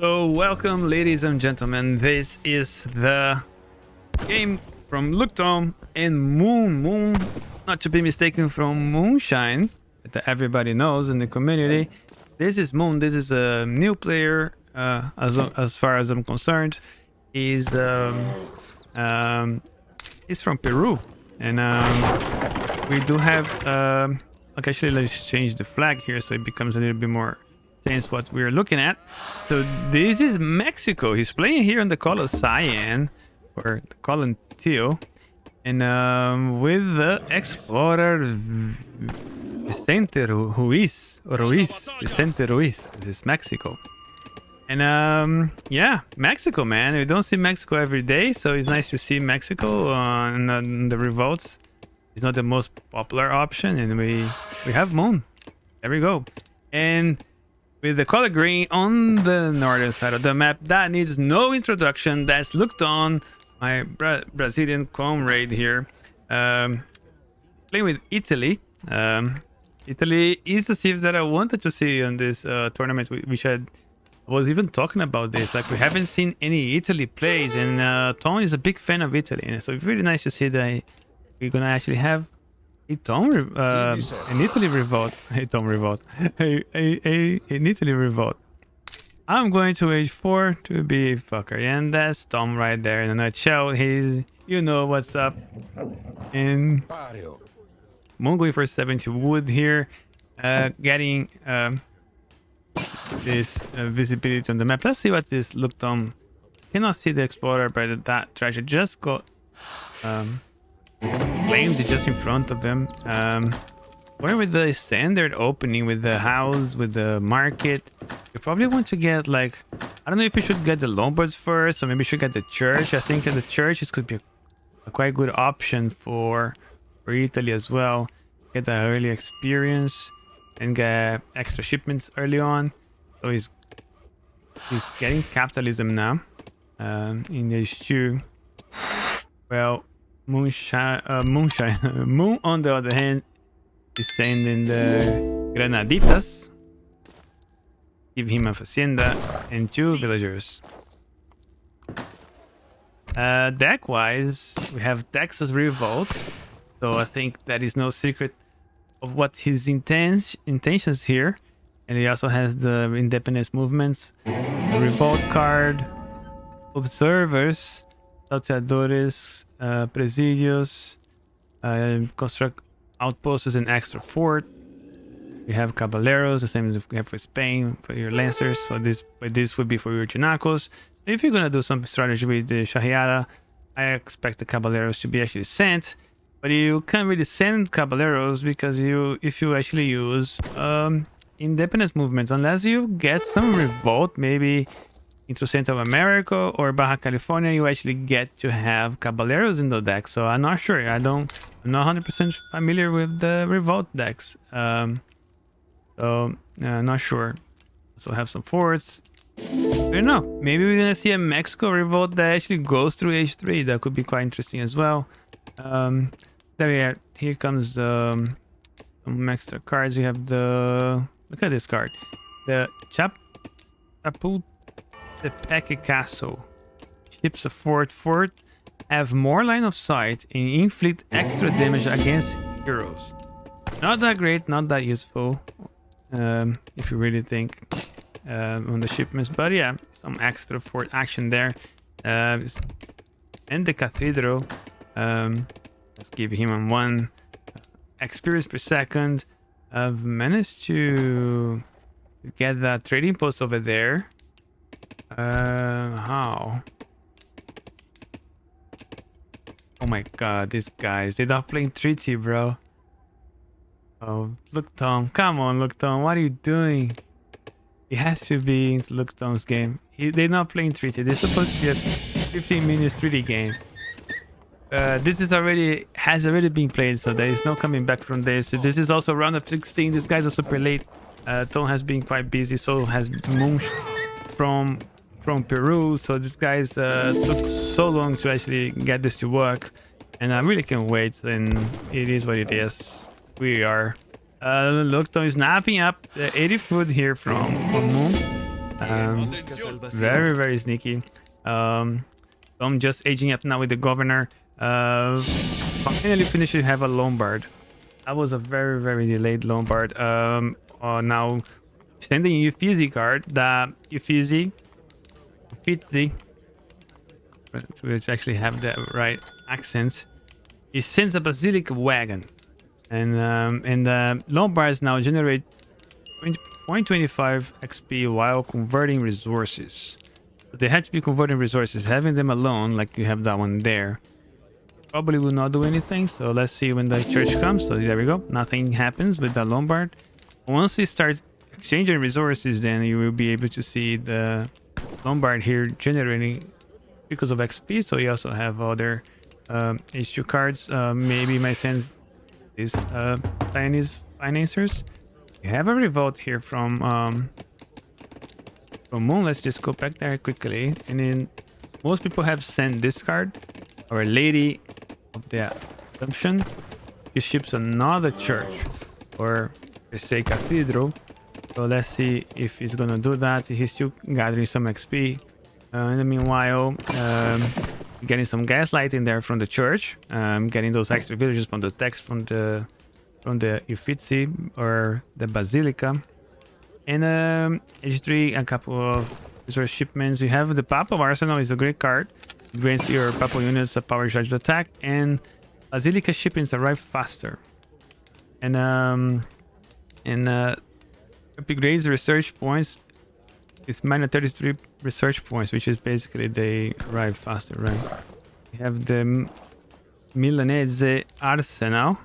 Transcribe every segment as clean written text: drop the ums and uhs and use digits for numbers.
So welcome, ladies and gentlemen. This is the game from Looktom and Moon, not to be mistaken from Moonshine, that everybody knows in the community. This is Moon. This is a new player, as far as I'm concerned. He's he's from Peru, and we do have okay. Actually, let's change the flag here so it becomes a little bit more sense what we're looking at. So this is Mexico. He's playing here on the color cyan or the color teal, and with the explorer Vicente Ruiz. Vicente Ruiz. This is Mexico. And yeah, Mexico, man. We don't see Mexico every day, so it's nice to see Mexico on the Revolts. It's not the most popular option, and we have Moon. There we go. And with the color green on the northern side of the map, that needs no introduction. That's Looktom, my Brazilian comrade here, playing with Italy. Italy is the civ that I wanted to see on this tournament, which I was even talking about this. Like, we haven't seen any Italy plays, and Tom is a big fan of Italy, so it's really nice to see that we're gonna actually have an Italy Revolt. An Italy Revolt. I'm going to H4 to be fucker, and that's Tom right there in a nutshell. He's, you know what's up. And Moon going for 70 wood here, getting this visibility on the map. Let's see what this Looktom. Cannot see the explorer, but that treasure just got claimed just in front of him. Going with the standard opening with the house, with the market. You probably want to get, like, I don't know if you should get the Lombards first, or maybe you should get the church. I think the church could be a quite good option for Italy as well. Get the early experience and get extra shipments early on. So he's getting capitalism now in H2. Well, Moonshine, Moon on the other hand is sending the Granaditas. Give him a Hacienda and 2 villagers. Deck wise, we have Texas Revolt, so I think that is no secret of what his intentions here. And he also has the independence movements, the Revolt card, Observers, Salteadores, Presidios, construct outposts and extra fort. We have Caballeros, the same as we have for Spain, for your Lancers. So this would be for your Chinacos. If you're gonna do some strategy with the Shahiada, I expect the Caballeros to be actually sent. But you can't really send Caballeros because if you actually use independence movements, unless you get some revolt, maybe into Central America or Baja California, you actually get to have Caballeros in the deck. So I'm not sure. I'm not 100% familiar with the revolt decks. Not sure. So have some forts. I don't know. Maybe we're gonna see a Mexico revolt that actually goes through H3. That could be quite interesting as well. There we are. Here comes the some extra cards. We have the, look at this card, the Chapultepec Castle. Ships a fort. Have more line of sight and inflict extra damage against heroes. Not that great, not that useful, if you really think on the shipments. But yeah, some extra fort action there. And the Cathedral. Let's give him 1 experience per second. I've managed to get that trading post over there. How? Oh my god, these guys, they're not playing treaty, bro. Oh, Looktom, come on, Looktom, what are you doing? It has to be into Looktom's game. They're not playing treaty. They're supposed to be a 15 minutes 3D game. This has already been played, so there is no coming back from this. This is also round of 16. These guys are super late. Tom has been quite busy, so has Moon from Peru. So these guys took so long to actually get this to work, and I really can't wait. And it is what it is. We are. Look, Tom is snapping up 80 food here from Moon. Very, very sneaky. So I'm just aging up now with the governor. Finally finished to have a Lombard. That was a very, very delayed Lombard. Now sending Uffizi card. The Uffizi, which actually have the right accents. He sends a Basilica wagon, and the Lombards now generate 0.25 XP while converting resources. But they had to be converting resources. Having them alone, like you have that one there, probably will not do anything. So let's see when the church comes. So there we go. Nothing happens with the Lombard. Once you start exchanging resources, then you will be able to see the Lombard here generating because of XP. So you also have other H2 cards. Maybe my sense is Chinese financiers. We have a revolt here from Moon. Let's just go back there quickly. And then most people have sent this card, or Lady of the Assumption. He ships another church, or per se cathedral. So let's see if he's gonna do that. He's still gathering some XP. In the meanwhile, getting some gaslighting there from the church, getting those extra villages from the text from the Uffizi or the Basilica. And H3, a couple of resource shipments. You have the Papal Arsenal, is a great card. It grants your Papal units a power charged attack, and Basilica shipments arrive faster. And upgrades research points. It's minus 33 research points, which is basically they arrive faster, right? We have the Milanese Arsenal,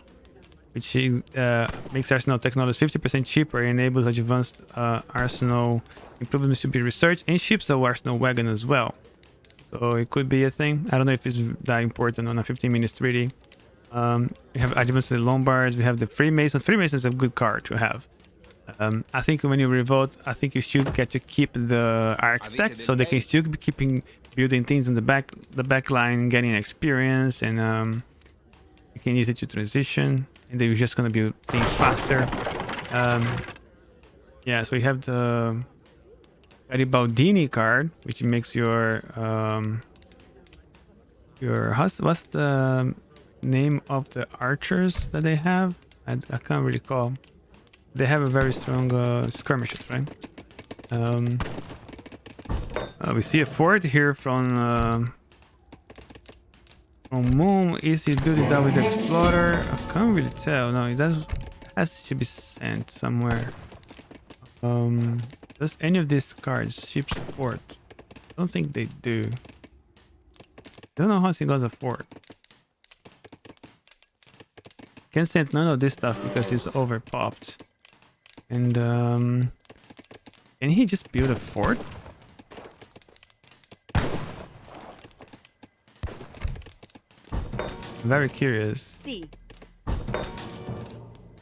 which makes Arsenal technology 50% cheaper and enables advanced Arsenal improvements to be researched, and ships a Arsenal wagon as well. So it could be a thing. I don't know if it's that important on a 15-minute treaty. We have advanced Lombards. We have the Freemason. Freemason is a good card to have. I think when you revolt, I think you should get to keep the architect, so they can still be keeping building things in the back line, getting experience, and you can use it to transition, and they're just gonna build things faster. Yeah, so you have the Garibaldini card, which makes your what's the name of the archers that they have? I can't really recall. They have a very strong skirmishes, right? We see a fort here from Moon. Is he building that with the explorer? I can't really tell. No, it has to be sent somewhere. Does any of these cards ship fort? I don't think they do. I don't know how he got a fort. Can't send none of this stuff because it's overpopped. And can he just build a fort? I'm very curious. See.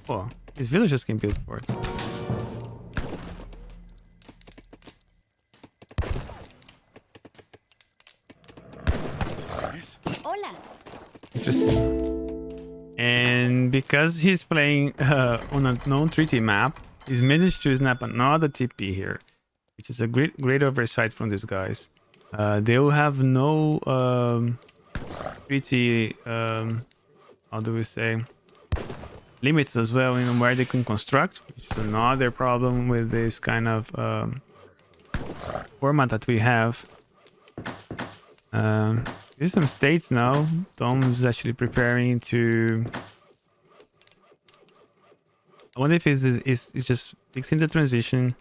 Oh, these villagers can build forts. Hola. Interesting. And because he's playing on a known treaty map, he's managed to snap another TP here, which is a great oversight from these guys. They will have no treaty, how do we say, limits as well in where they can construct, which is another problem with this kind of format that we have. There's some states now. Tom is actually preparing to... I wonder if it's just fixing the transition,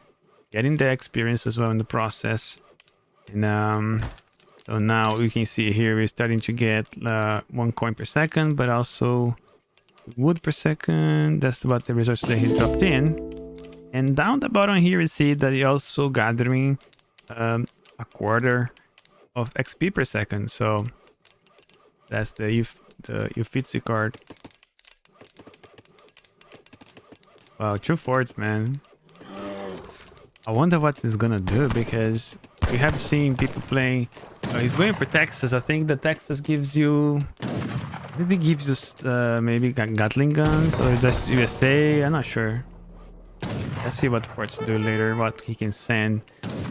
getting the experience as well in the process. And so now we can see here we're starting to get 1 coin per second, but also wood per second. That's about the resources that he dropped in. And down the bottom here we see that he also gathering a quarter of XP per second. So that's the Uffizi card. Wow, 2 forts, man. I wonder what he's gonna do, because we have seen people playing. He's going for Texas. I think the Texas gives you. I think it gives you maybe Gatling guns, or just USA. I'm not sure. Let's see what forts do later, what he can send.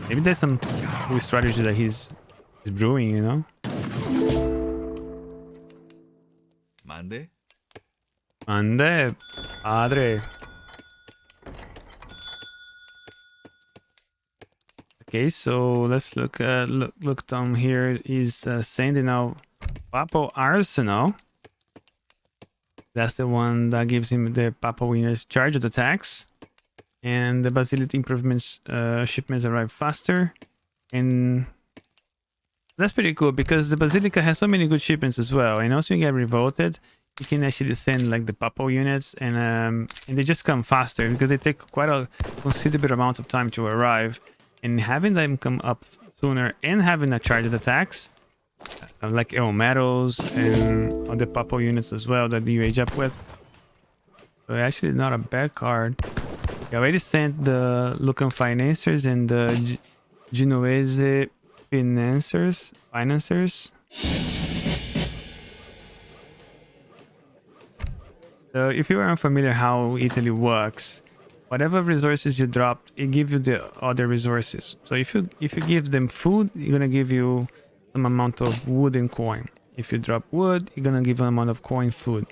Maybe there's some cool strategy that he's brewing, you know? Mande? Ande, padre. Okay, so let's look down here. He's sending out Papal Arsenal. That's the one that gives him the Papal Winners charge of attacks. And the Basilica improvements shipments arrive faster. And that's pretty cool because the Basilica has so many good shipments as well. And also you get revolted, you can actually send like the Papal units and they just come faster because they take quite a considerable amount of time to arrive. And having them come up sooner and having a charged attacks like medals and other Papal units as well that you age up with. So actually not a bad card. I already sent the Lucan Financiers and the Genoese Financiers. So if you are unfamiliar how Italy works, whatever resources you drop, it gives you the other resources. So if you give them food, you're gonna give you some amount of wood and coin. If you drop wood, you're gonna give an amount of coin food.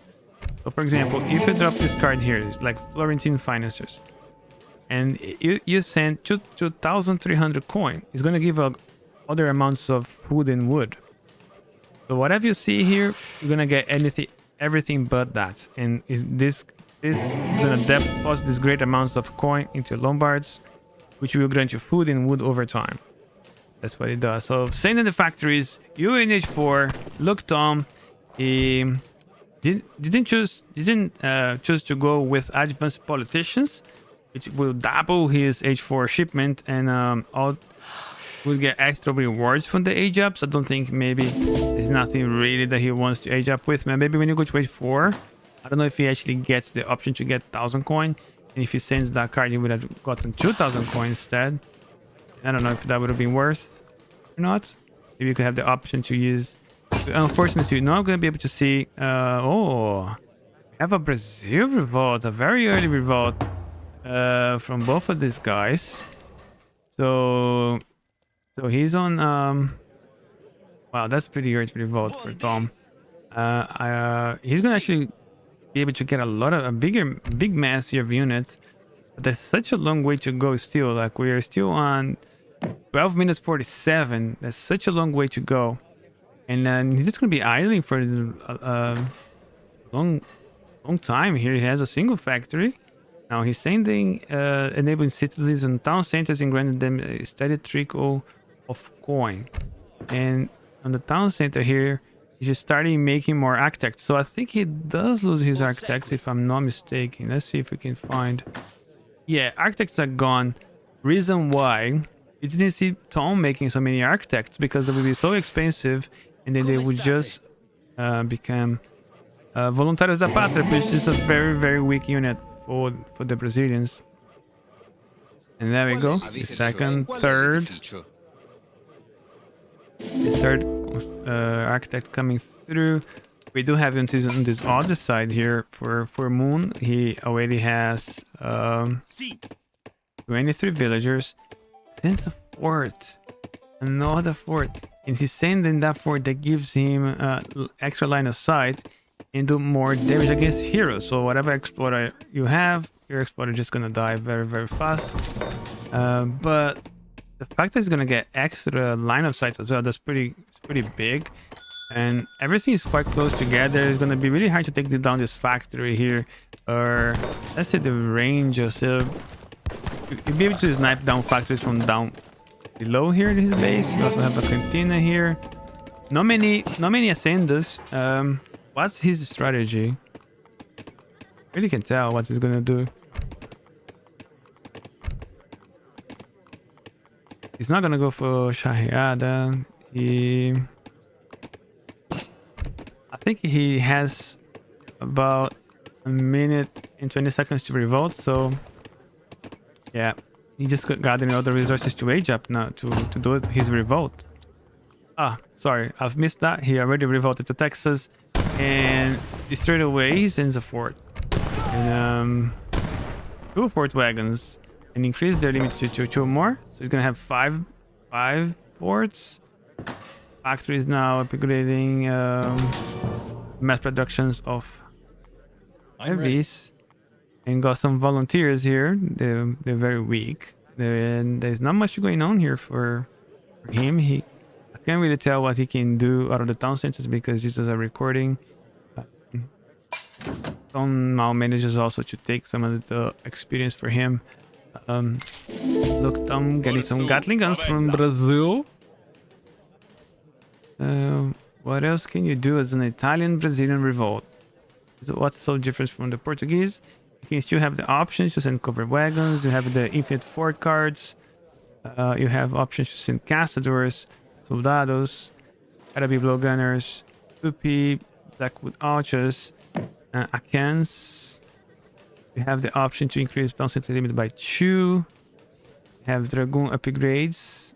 So for example, if you drop this card here, it's like Florentine Financiers, and you send 2,300 coin, it's gonna give other amounts of food and wood. So whatever you see here, you're gonna get everything but that. And this is gonna deposit these great amounts of coin into your Lombards, which will grant you food and wood over time. That's what it does. So sending the factories, you in H4, look Tom, he didn't choose to go with advanced politicians, which will double his H4 shipment and will get extra rewards from the age ups. I don't think maybe there's nothing really that he wants to age up with. Maybe when you go to H4, I don't know if he actually gets the option to get 1,000 coin, and if he sends that card, he would have gotten 2,000 coin instead. I don't know if that would have been worth or not. Maybe you could have the option to use. Unfortunately, you're not going to be able to see. Oh, we have a Brazil revolt, a very early revolt from both of these guys. So he's on. Wow, that's pretty early revolt for Tom. He's gonna actually be able to get a big massive unit. But there's such a long way to go still. Like we are still on 12 minutes 47. That's such a long way to go. And he's just gonna be idling for a long time here. He has a single factory. Now he's sending enabling citizens and town centers and granting them a steady trickle of coin. And on the town center here, he's just starting making more architects. So I think he does lose his architects if I'm not mistaken. Let's see if we can find. Yeah, architects are gone. Reason why you didn't see Tom making so many architects, because they would be so expensive, and then they would just become Voluntários da Pátria, which is a very weak unit for the Brazilians. And there we go. The second, third. The third architect coming through. We do have him on this other side here for Moon. He already has 23 villagers. Sends a fort. Another fort. And he's sending that fort that gives him extra line of sight and do more damage against heroes. So whatever explorer you have, your explorer is just gonna die very fast. But the fact that he's gonna get extra line of sight as well, that's pretty big. And everything is quite close together. It's gonna be really hard to take down this factory here, or let's say the range or so. You'll be able to snipe down factories from down below here in his base. You also have a cantina here. Not many ascendos. What's his strategy? Really can tell what he's gonna do. He's not gonna go for Shahiada. I think he has about a minute and 20 seconds to revolt, so yeah, he just got any other resources to age up now to do his revolt. Ah, sorry, I've missed that. He already revolted to Texas, and straight away he sends a fort and 2 fort wagons. and increase their limits to two more. So it's gonna have five ports. Factory is now upgrading mass productions of heavies, and got some volunteers here. They're very weak, and there's not much going on here for him. I can't really tell what he can do out of the town centers because this is a recording. Tom now manages also to take some of the experience for him. Look, Tom getting some Gatling guns from Brazil. What else can you do as an Italian-Brazilian revolt? So what's so different from the Portuguese? You can still have the options to send covered wagons. You have the infinite fort cards. You have options to send castadors, soldados, Arabi blowgunners, Tupi, Blackwood archers, Akans. You have the option to increase town center limit by 2. You have Dragoon upgrades.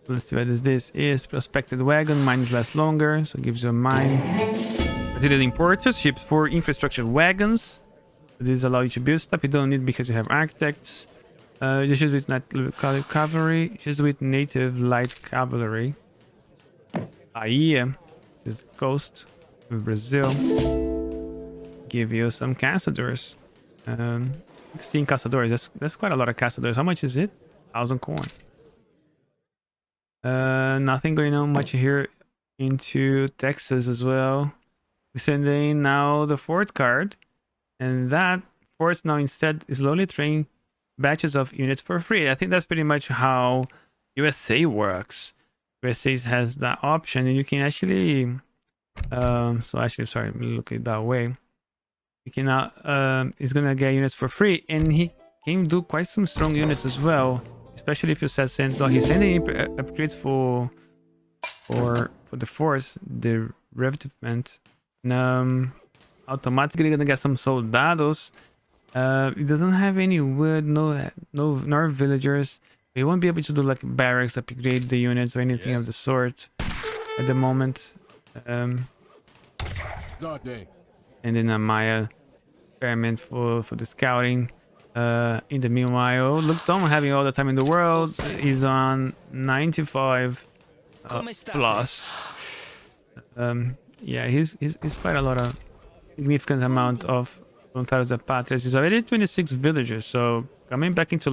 Let's see what this is. Prospected wagon, mines last longer, so it gives you a mine. Brazilian importers, ships for infrastructure wagons. These allow you to build stuff you don't need because you have architects. Just with cavalry, just with native light cavalry. Bahia, which is the coast of Brazil. Give you some caçadores. 16 caçadores. That's quite a lot of caçadores. How much is it? 1,000 coin. Nothing going on much here into Texas as well. We're sending now the fort card, and that forts now instead slowly train batches of units for free. I think that's pretty much how USA works. USA has that option, and you can actually so actually, sorry, look at it that way. You can now he's gonna get units for free, and he can do quite some strong units as well. Especially if you send, well, he's sending upgrades for the force, the revetment, and automatically gonna get some soldados. It doesn't have any wood, nor villagers. We won't be able to do like barracks, upgrade the units or anything of the sort at the moment. And then a Maya experiment for the scouting. In the meanwhile, look, Tom having all the time in the world. He's on 95 plus. Yeah, he's quite a lot of significant amount of Voluntários da Pátria. He's already 26 villagers, so coming back into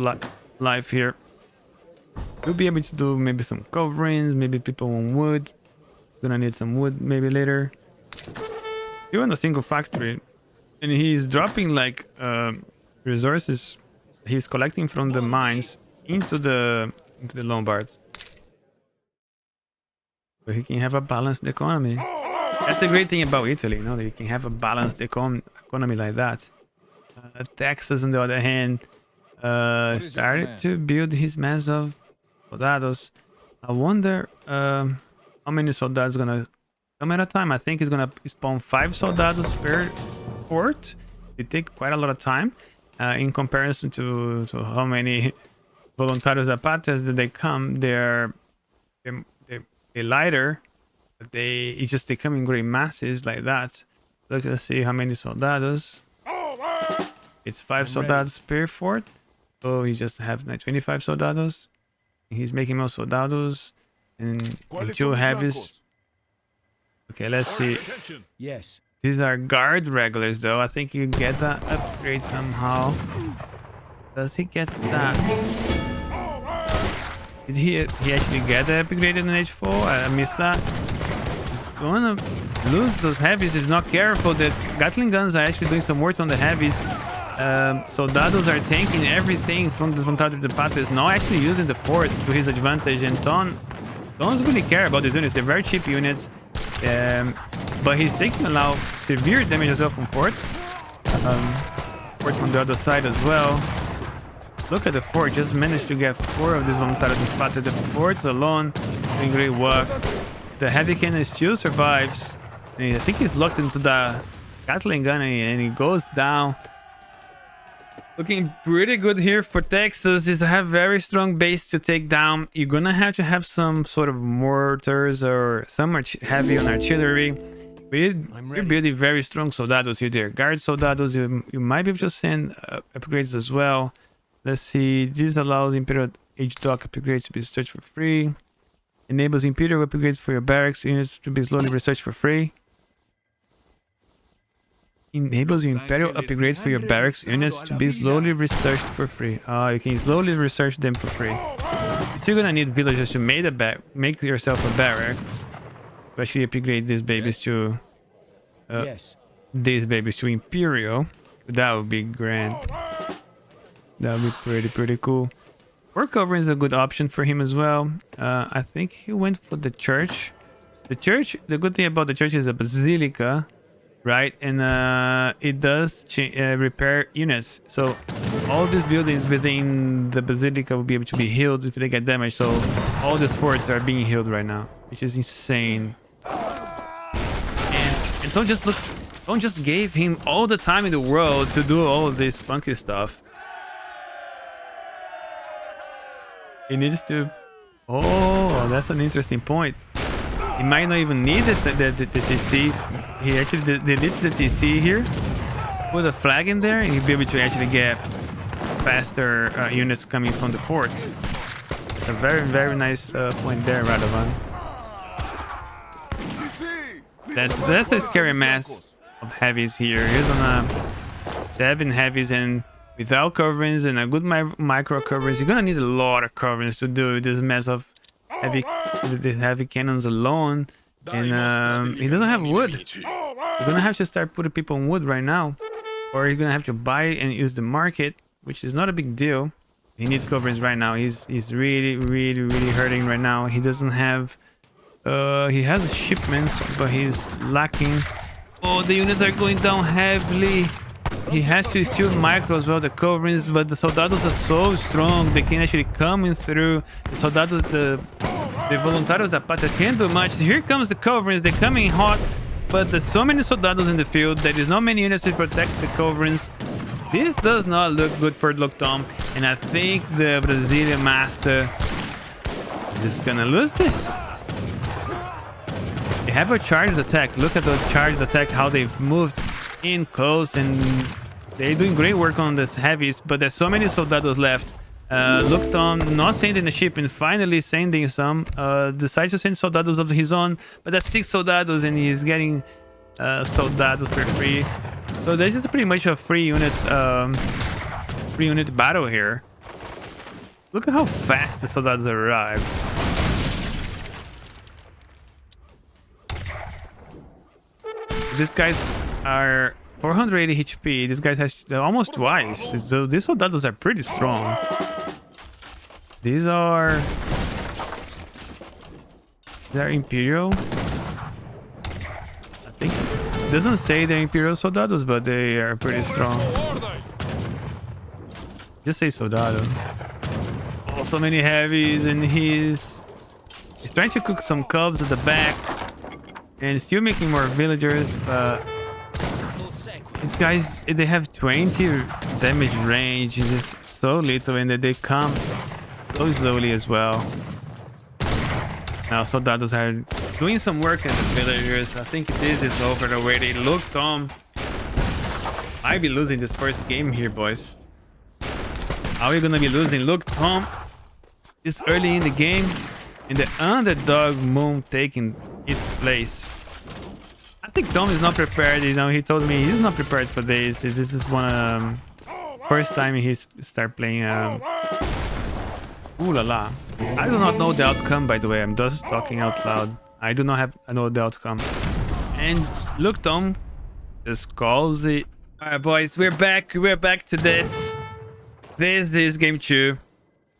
life here, we'll be able to do maybe some coverings, maybe people want wood. Gonna need some wood maybe later. You're on a single factory, and he's dropping like resources he's collecting from the mines into the Lombards, so he can have a balanced economy. That's the great thing about Italy, you know, that you can have a balanced economy like that. Texas, on the other hand, started to build his mass of soldados. I wonder how many soldados gonna come at a time. I think he's gonna spawn 5 soldados per port. It takes quite a lot of time. In comparison to how many Voluntários da Pátria that they come, they're lighter. They come in great masses like that. Let's see how many soldados. It's 5 soldados per fort, so he just have like 25 soldados. He's making more soldados and 2 heavies. Okay, let's see. Yes. These are guard regulars, though. I think you get that upgrade somehow. Does he get that? Did he actually get that upgrade in H4? I missed that. He's gonna lose those heavies if he's not careful. The Gatling guns are actually doing some work on the heavies. Soldados are tanking everything from the Voluntários da Pátria. Is not actually using the force to his advantage, and Tom doesn't really care about these units. They're very cheap units. But he's taking a lot of severe damage as well from forts. Fort from the other side as well. Look at the fort, just managed to get 4 of these Voluntários da Pátria. The forts alone doing great work. The heavy cannon still survives. And I think he's locked into the Gatling gun, and he goes down. Looking pretty good here for Texas. Is have very strong base to take down. You're gonna have to have some sort of mortars or some heavy on artillery. We're building very strong soldados here. There, guard soldados. You might be able to send upgrades as well. Let's see. This allows Imperial Age Dock upgrades to be searched for free. Enables Imperial upgrades for your barracks units to be slowly researched for free. Enables Imperial upgrades for your barracks units to be slowly researched for free. You can slowly research them for free. You're still gonna need villagers to make yourself a barracks. To actually upgrade these babies to Imperial. That would be grand. That would be pretty cool. Work cover is a good option for him as well. I think he went for the church. The good thing about the church is a basilica, right? And it does repair units. So all these buildings within the basilica will be able to be healed if they get damaged. So all these forts are being healed right now, which is insane. And don't just give him all the time in the world to do all of this funky stuff. He needs to... Oh, that's an interesting point. He might not even need the TC. He actually deletes the TC here. Put a flag in there and he'll be able to actually get faster units coming from the forts. It's a very, very nice point there, Radovan. That's a scary mass of heavies here. Here's on 7 heavies and... Without coverings and a good micro coverings, you're gonna need a lot of coverings to do this mess of heavy cannons alone. And he doesn't have wood. You're gonna have to start putting people on wood right now, or you're gonna have to buy and use the market, which is not a big deal. He needs coverings right now. He's really hurting right now. He doesn't have. He has shipments, but he's lacking. Oh, the units are going down heavily. He has to steal micro as well, the coverings, but the soldados are so strong, they can actually come in through. The soldados, the voluntarios Zapata can't do much. Here comes the coverings, they're coming hot, but there's so many soldados in the field, there is not many units to protect the coverings. This does not look good for Loctom, and I think the Brazilian master is gonna lose this. They have a charged attack. Look at the charged attack, how they've moved in close, and they're doing great work on this heavies, but there's so many soldados left. Loctom not sending the ship and finally sending some. Decides to send soldados of his own, but that's 6 soldados and he's getting soldados for free. So this is pretty much a free unit battle here. Look at how fast the soldados arrive. These guys are 480 HP. This guy has almost twice. So these soldados are pretty strong. These are Imperial. I think it doesn't say they're Imperial soldados, but they are pretty strong. Just say soldado. Oh, so many heavies, and he's trying to cook some cubs at the back. And still making more villagers, but these guys, they have 20 damage range. It's just so little, and they come so slowly as well. Now soldados are doing some work at the villagers. I think this is over already. Loctom might be losing this first game here, boys. Are we gonna be losing? Loctom this early in the game, and the underdog Moon taking its place. I think Tom is not prepared. You know, he told me he's not prepared for this. This is one first time he's start playing. Ooh la la! I do not know the outcome, by the way. I'm just talking out loud. I do not know the outcome. And look, Tom just calls it. All right, boys, we're back. We're back to this. This is game 2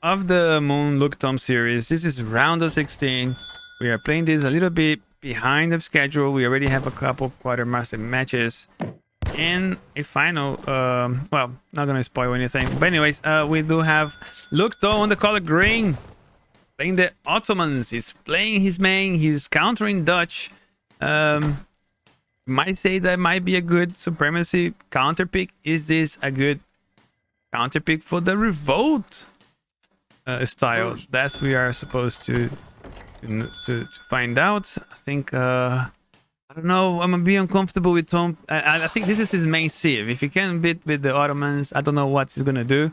of the Moon Look Tom series. This is round of 16. We are playing this a little bit behind the schedule. We already have a couple quartermaster matches and a final. Well, not gonna spoil anything, but anyways, we do have Lukto on the color green playing the Ottomans. He's playing his main. He's countering Dutch. Might say that might be a good supremacy counter pick. Is this a good counter pick for the Revolt style? That's we are supposed to find out. I think I don't know. I'm gonna be uncomfortable with Tom. I think this is his main sieve. If he can beat with the Ottomans, I don't know what he's gonna do.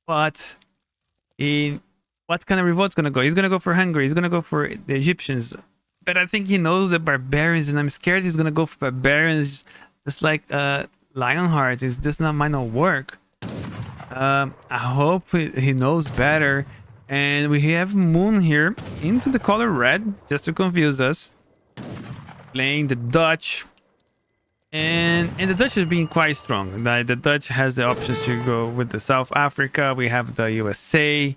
But he, what kind of revolt's gonna go? He's gonna go for Hungary. He's gonna go for the Egyptians. But I think he knows the barbarians, and I'm scared he's gonna go for barbarians, just like Lionheart. Is this not might not work? I hope he knows better. And we have Moon here into the color red just to confuse us. Playing the Dutch. And the Dutch is being quite strong. The Dutch has the options to go with the South Africa. We have the USA.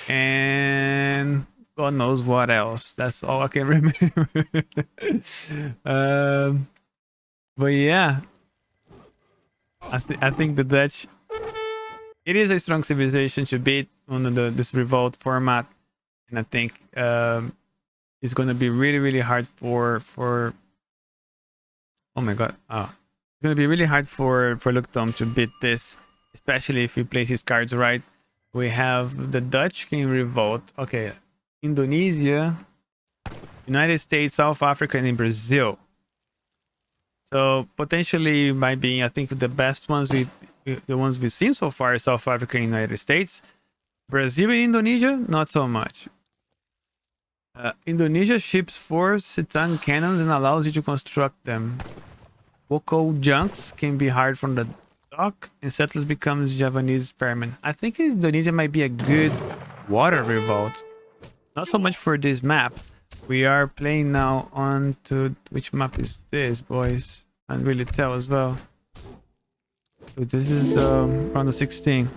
And God knows what else. That's all I can remember. But yeah. I think the Dutch... It is a strong civilization to beat on this Revolt format. And I think it's going to be really, really hard for... Oh my god. Oh. It's going to be really hard for Luktom to beat this. Especially if he plays his cards right. We have the Dutch King Revolt. Okay. Indonesia, United States, South Africa, and in Brazil. So potentially might be, I think, the best ones the ones we've seen so far is South Africa and United States. Brazil and Indonesia, not so much. Indonesia ships 4 Sitang cannons and allows you to construct them. Woko junks can be hired from the dock, and settlers becomes Javanese spearmen. I think Indonesia might be a good water revolt. Not so much for this map. We are playing now on to... Which map is this, boys? Can't really tell as well. So this is round of 16.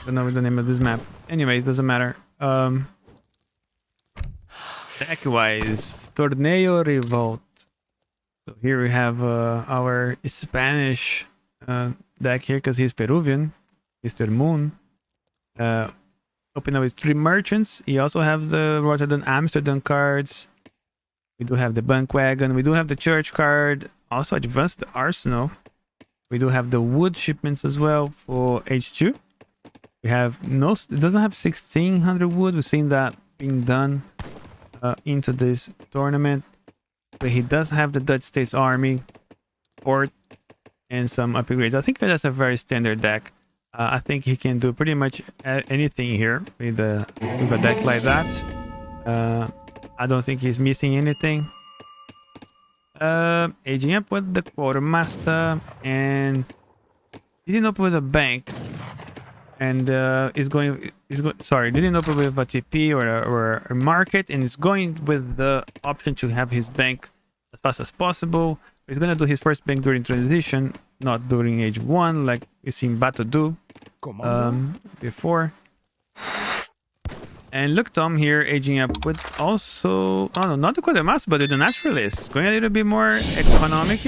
Don't know the name of this map. Anyway, it doesn't matter. Deck-wise, Torneo Revolt. So here we have our Spanish deck here because he's Peruvian. Mr. Moon. Open up with 3 merchants. You also have the Rotterdam Amsterdam cards. We do have the Bank Wagon. We do have the Church card. Also advanced the Arsenal. We do have the wood shipments as well for H2. We have no... It doesn't have 1600 wood. We've seen that being done into this tournament. But he does have the Dutch States Army, port, and some upgrades. I think that's a very standard deck. I think he can do pretty much anything here with a deck like that. I don't think he's missing anything. Aging up with the Quartermaster, and didn't open with a bank, and didn't open with a TP or a market, and is going with the option to have his bank as fast as possible. He's gonna do his first bank during transition, not during age 1 like we've seen Bato do before. And look, Tom here aging up with also, oh no, not the Quartermaster, but the Naturalist, going a little bit more economic,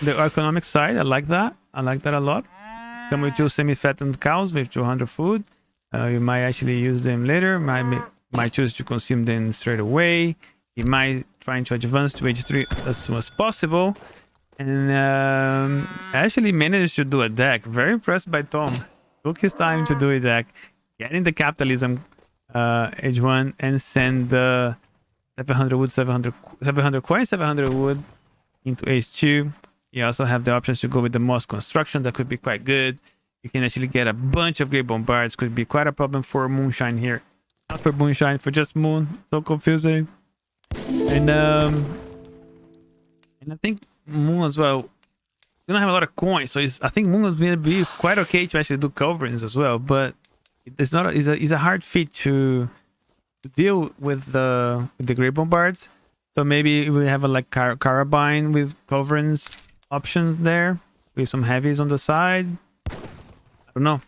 the economic side. I like that. I like that a lot. Come with 2 semi-fattened cows with 200 food. You might actually use them later. Might choose to consume them straight away. He might trying to advance to age 3 as soon as possible. And actually managed to do a deck. Very impressed by Tom. Took his time to do a deck. Getting the capitalism age 1 and send the 700 wood, 700 coins, 700 wood into age 2. You also have the options to go with the Moss construction. That could be quite good. You can actually get a bunch of great bombards. Could be quite a problem for Moonshine here. Not for Moonshine, for just Moon. So confusing. And I think Moon as well gonna have a lot of coins, so I think Moon is gonna be quite okay to actually do coverings as well. But it's not. It's a hard feat to deal with the great bombards. So maybe we have a like carabine with coverings options there with some heavies on the side. I don't know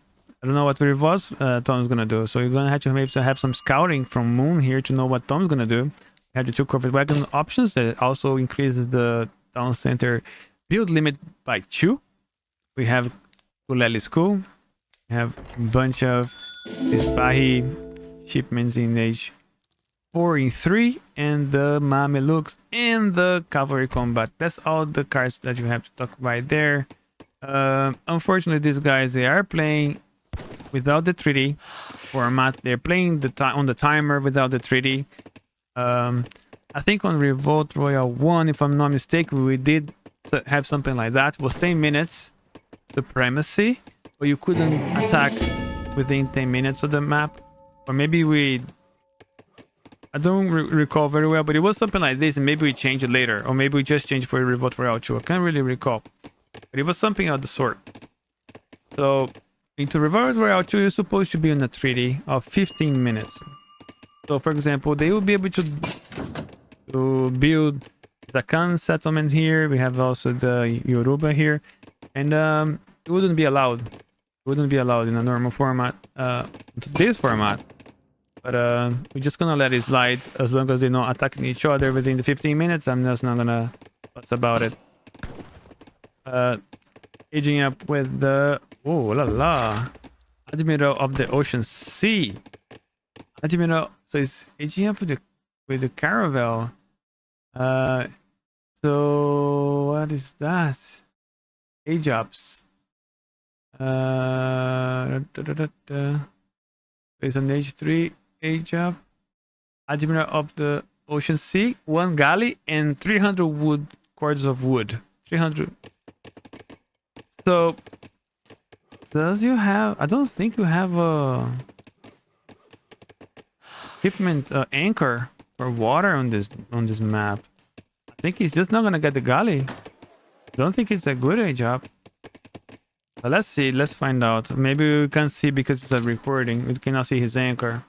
what Tom's gonna do. So you're gonna have to maybe have some scouting from Moon here to know what Tom's gonna do. We have the 2 covered wagon options that also increases the town center build limit by 2. We have Kuleli School. We have a bunch of Ispahi shipments in age 4 in 3, and the Mamelukes and the cavalry combat. That's all the cards that you have to talk about there. Unfortunately, these guys, they are playing without the treaty format. They're playing on the timer without the treaty. I think on Revolt Royale 1, if I'm not mistaken, we did have something like that. It was 10 minutes supremacy, but you couldn't attack within 10 minutes of the map. Or maybe I don't recall very well, but it was something like this, and maybe we changed it later. Or maybe we just changed for Revolt Royale 2. I can't really recall. But it was something of the sort. So, into Revolt Royale 2, you're supposed to be on a treaty of 15 minutes. So, for example, they will be able to build the Khan settlement here. We have also the Yoruba here. And it wouldn't be allowed. It wouldn't be allowed in a normal format. This format. But we're just gonna let it slide as long as they're not attacking each other within the 15 minutes. I'm just not gonna fuss about it. Aging up with the oh la la Admiral of the Ocean Sea. Admiral, so it's aging up with the caravel. So what is that? Age ups. It's an H3 age up. Admiral of the Ocean Sea, 1 galley and 300 wood cords of wood. 300. So does you have? I don't think you have a shipment anchor for water on this map. I think he's just not gonna get the galley. Don't think it's a good age up. But let's see. Let's find out. Maybe we can't see because it's a recording. We cannot see his anchor.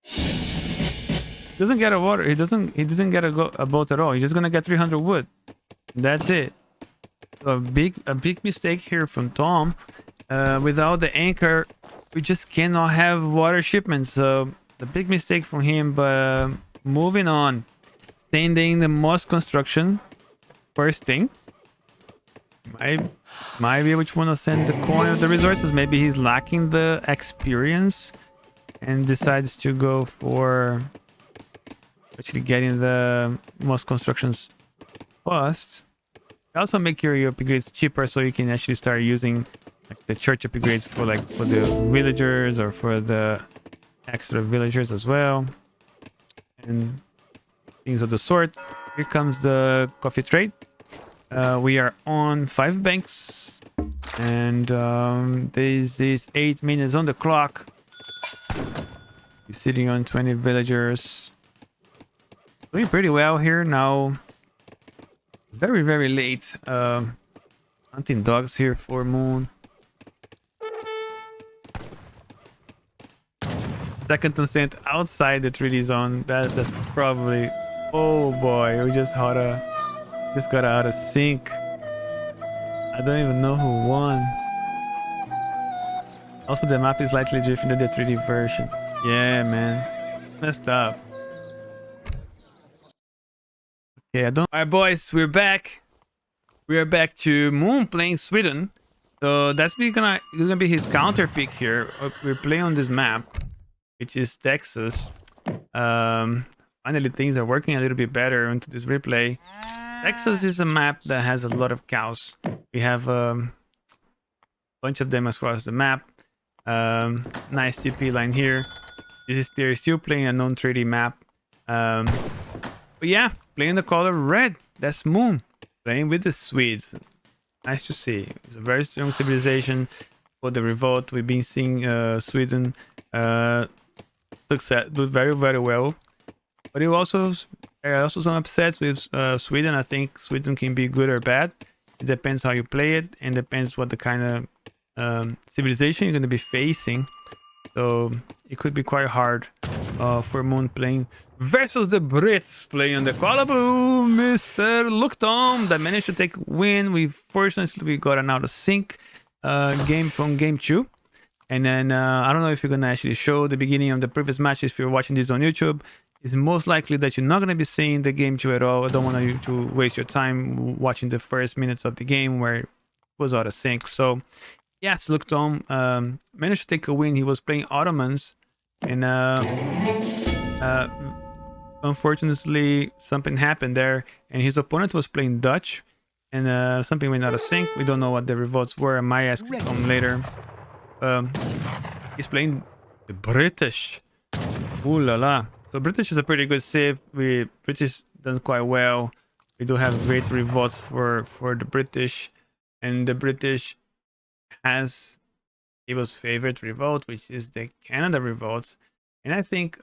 He doesn't get a water. He doesn't get a boat at all. He's just gonna get 300 wood. That's it. So a big mistake here from Tom. Without the anchor, we just cannot have water shipments. So a big mistake from him. But moving on, sending the most construction first thing. Might be able to want to send the coin of the resources. Maybe he's lacking the experience and decides to go for actually getting the most constructions first. Also make your upgrades cheaper so you can actually start using like the church upgrades for the villagers or for the extra villagers as well and things of the sort. Here comes the coffee trade. We are on 5 banks and this is 8 minutes on the clock. He's sitting on 20 villagers. Doing pretty well here now. Very late. Hunting dogs here for Moon. Second consent outside the treaty zone. That's probably. Oh boy, we just got out of sync. I don't even know who won. Also, the map is slightly different than the 3D version. Yeah, man. Messed up. Okay, I don't. Alright, boys, we're back. We are back to Moon playing Sweden. So that's gonna be his counter pick here. We're playing on this map, which is Texas. Finally, things are working a little bit better into this replay. Texas is a map that has a lot of cows. We have a bunch of them across the map. Nice TP line here. They're still playing a non-3D map. But yeah, playing the color red. That's Moon. Playing with the Swedes. Nice to see. It's a very strong civilization for the Revolt. We've been seeing Sweden do very well. But there are also some upsets with Sweden. I think Sweden can be good or bad. It depends how you play it and depends what the kind of civilization you're going to be facing. So it could be quite hard for Moon playing versus the Brits playing on the color blue. Mr. Looktom that managed to take a win. Fortunately we got an out of sync game from game 2. And then I don't know if you're going to actually show the beginning of the previous match if you're watching this on YouTube. It's most likely that you're not going to be seeing the game 2 at all. I don't want you to waste your time watching the first minutes of the game where it was out of sync. So yes, Looktom managed to take a win. He was playing Ottomans and unfortunately something happened there and his opponent was playing Dutch and something went out of sync. We don't know what the revolts were. I might ask Tom later. He's playing the British. Ooh la la. So British is a pretty good save. British done quite well. We do have great revolts for the British, and the British has people's favorite revolt, which is the Canada revolts. And I think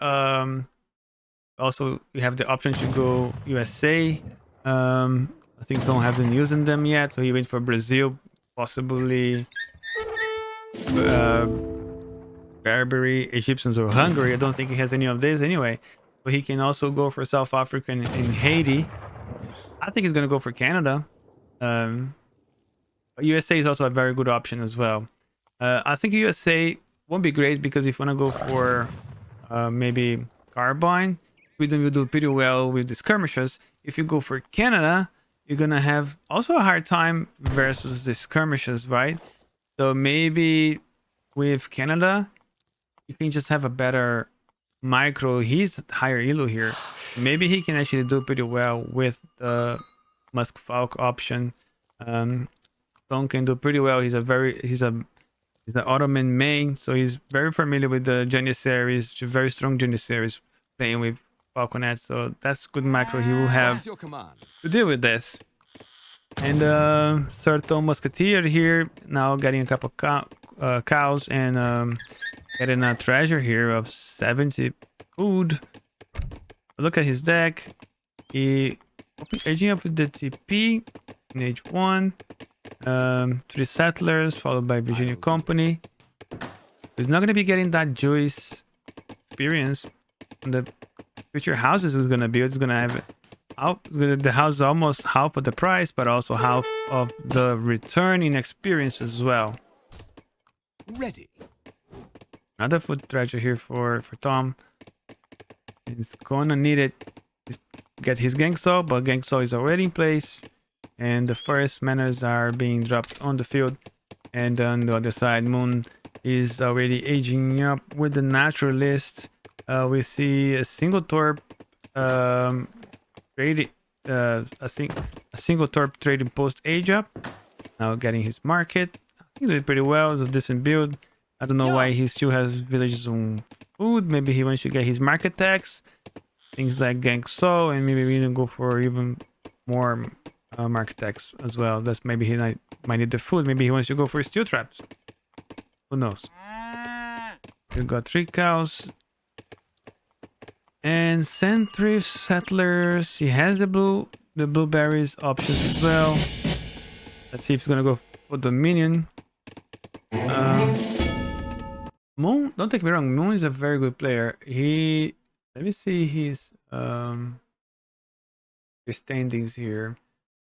also we have the option to go USA. I think Tom hasn't used them yet, so he went for Brazil, possibly Barbary, Egyptians, or Hungary. I don't think he has any of these anyway. But he can also go for South Africa and Haiti. I think he's gonna go for Canada. USA is also a very good option as well. I think USA won't be great because if you want to go for maybe carbine, we do pretty well with the skirmishers. If you go for Canada, you're gonna have also a hard time versus the skirmishers, right? So maybe with Canada, you can just have a better micro. He's higher elo here. Maybe he can actually do pretty well with the Musk Falk option. Tom can do pretty well. He's an Ottoman main, so he's very familiar with the Janissaries, very strong Janissaries playing with Falconet. So that's good macro he will have to deal with this. And Sir Tom Musketeer here now getting a couple cows and getting a treasure here of 70 food. Look at his deck. He aging up with the TP in H1. 3 settlers followed by Virginia Company. He's not going to be getting that Jewish experience. The future houses he's going to build is going to have the house is almost half of the price, but also half of the return in experience as well. Ready. Another food treasure here for Tom. He's gonna need it to get his Gangsaw, but Gangsaw is already in place. And the first manners are being dropped on the field. And on the other side, Moon is already aging up with the naturalist. We see a single torp trading. I think a single torp trading post age up. Now getting his market. I think he did pretty well. It's a decent build. I don't know why he still has villages on food. Maybe he wants to get his market tax. Things like Gangsaw, and maybe we even go for even more market tax as well. That's maybe he might need the food. Maybe he wants to go for steel traps. Who knows? We got 3 cows. And Centrift Settlers. He has the blueberries options as well. Let's see if he's gonna go for Dominion. Moon, don't take me wrong, Moon is a very good player. Let me see his standings here.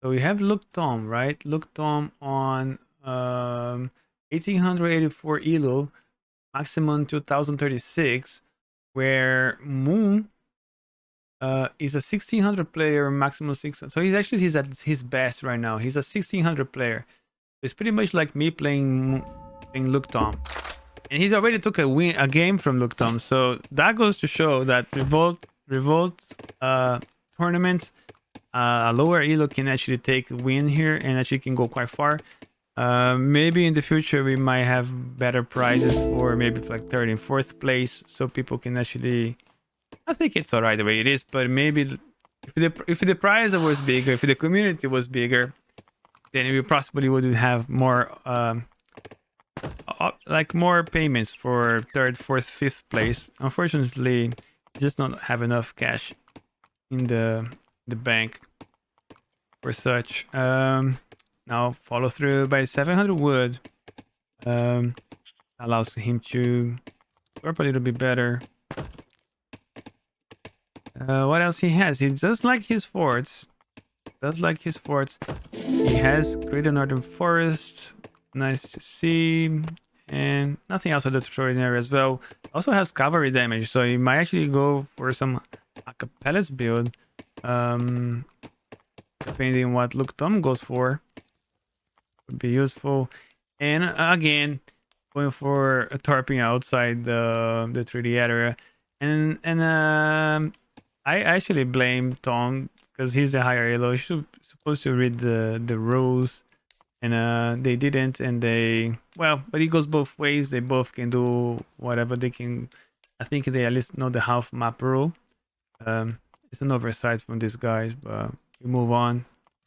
So we have Luke Tom, right? Luke Tom on 1884 elo, maximum 2036, where Moon is a 1600 player, maximum 600. So he's at his best right now. He's a 1600 player. It's pretty much like me playing Luke Tom. And he's already took a game from Luke Tom. So that goes to show that Revolt tournaments, a lower elo can actually take a win here and actually can go quite far. Maybe in the future we might have better prizes for maybe like 3rd and 4th place, so people can actually. I think it's alright the way it is, but maybe if the prize was bigger, if the community was bigger, then we possibly would have more like more payments for 3rd, 4th, 5th place. Unfortunately, just don't have enough cash in the bank for such. Now follow through by 700 wood allows him to work a little bit better. What else he has? He does like his forts. He has Greater Northern Forest. Nice to see. And nothing else extraordinary as well. Also has cavalry damage, so you might actually go for some acapellas build. Depending on what Luke Tom goes for. Would be useful. And again, going for a torping outside the 3D area. And I actually blame Tom because he's the higher elo. He's supposed to read the rules. And they didn't, and but it goes both ways. They both can do whatever they can. I think they at least know the half map rule. It's an oversight from these guys, but we move on.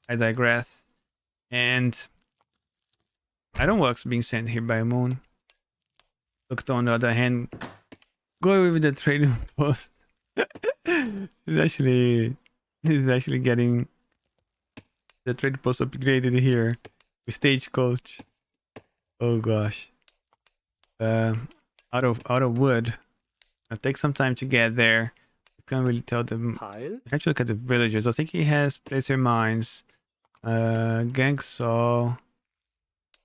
I digress. And Ironworks being sent here by Moon. Looked on the other hand, go with the trading post. He's actually getting the trading post upgraded here with stagecoach. Oh gosh. Uh, out of wood. It'll take some time to get there. You can't really tell them. Actually, look at the villagers. I think he has placer mines, gang saw,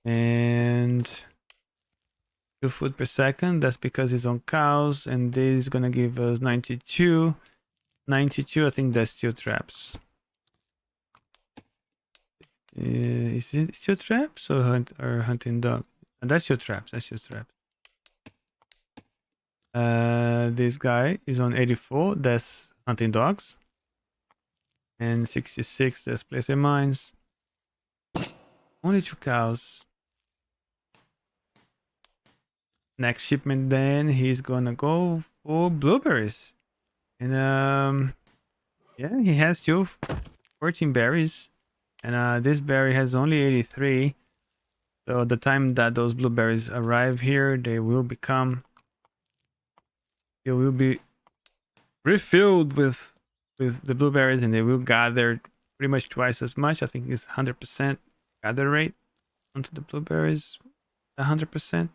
and 2 foot per second. That's because he's on cows, and this is gonna give us 92. 92. I think that's steel traps. Is it steel traps or hunting dog? That's steel traps. That's steel traps. This guy is on 84. That's hunting dogs. And 66. That's placer mines. Only 2 cows. Next shipment, then he's gonna go for blueberries. And yeah, he has 14 berries. And this berry has only 83. So the time that those blueberries arrive here, they will be refilled with the blueberries, and they will gather pretty much twice as much. I think it's 100% gather rate onto the blueberries. 100%.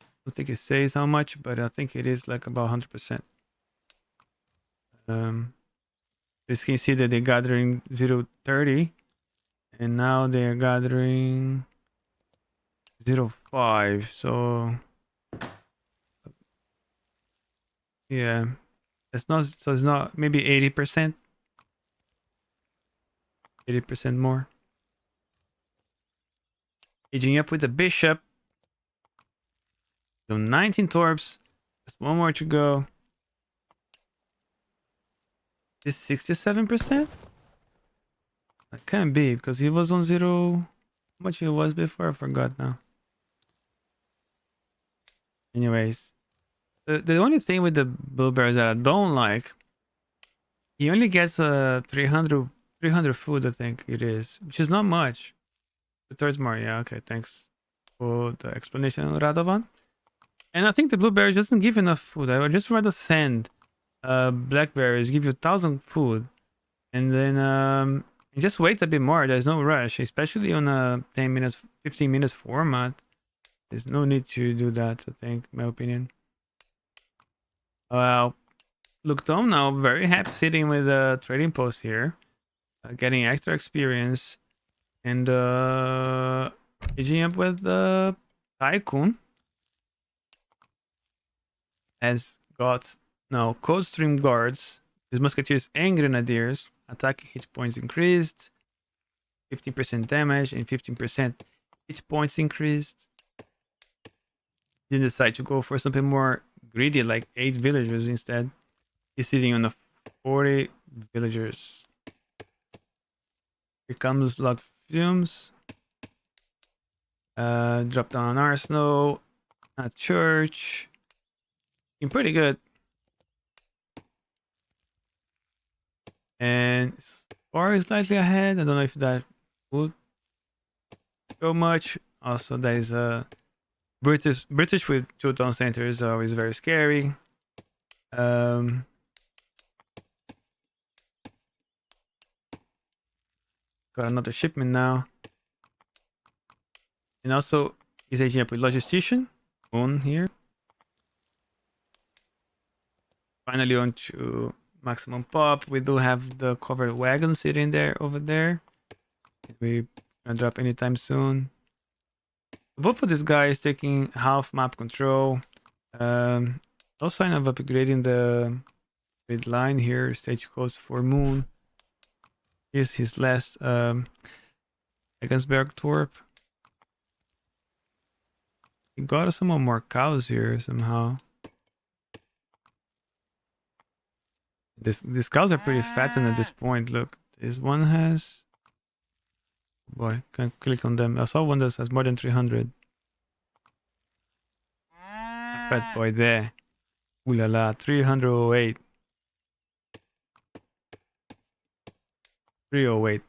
I don't think it says how much, but I think it is like about 100%. You can see that they're gathering 0.30, and now they're gathering 0.5. So yeah, it's not. So it's not maybe 80%. 80% more. Aging up with the bishop. So 19 torps. Just one more to go. Is 67%? That can't be because he was on 0. How much he was before? I forgot now. Anyways, the only thing with the blueberries that I don't like, he only gets 300 food, I think it is, which is not much. 2/3 more. Yeah, okay, thanks for the explanation, Radovan. And I think the blueberries doesn't give enough food. I would just rather send blackberries, give you 1,000 food, and then just wait a bit more. There's no rush, especially on a 10 minutes, 15 minutes format. There's no need to do that, I think, in my opinion. Well, look, Tom now very happy sitting with the trading post here, getting extra experience, and aging up with the Tycoon. Has got now Coldstream Guards, his musketeers and grenadiers. Attack hit points increased, 15% damage, and 15% hit points increased. Didn't decide to go for something more greedy, like 8 villagers instead. He's sitting on the 40 villagers. Here comes Log Fumes. Drop down an arsenal, a church. Been pretty good. And Spar is slightly ahead. I don't know if that would go much. Also, there is a British with 2 town centers is always very scary. Got another shipment now. And also, he's aging up with Logistician. On here. Finally on to maximum pop. We do have the covered wagon sitting there over there. We gonna drop anytime soon. Both of these guys taking half map control. No sign of upgrading the red line here. Stagecoach for Moon. Here's his last Egensberg Torp. He got some more cows here somehow. These cows are pretty fattened at this point. Look, this one has. Boy, can't click on them. I saw one that has more than 300. Fat boy there. Ooh la la, 308. 308.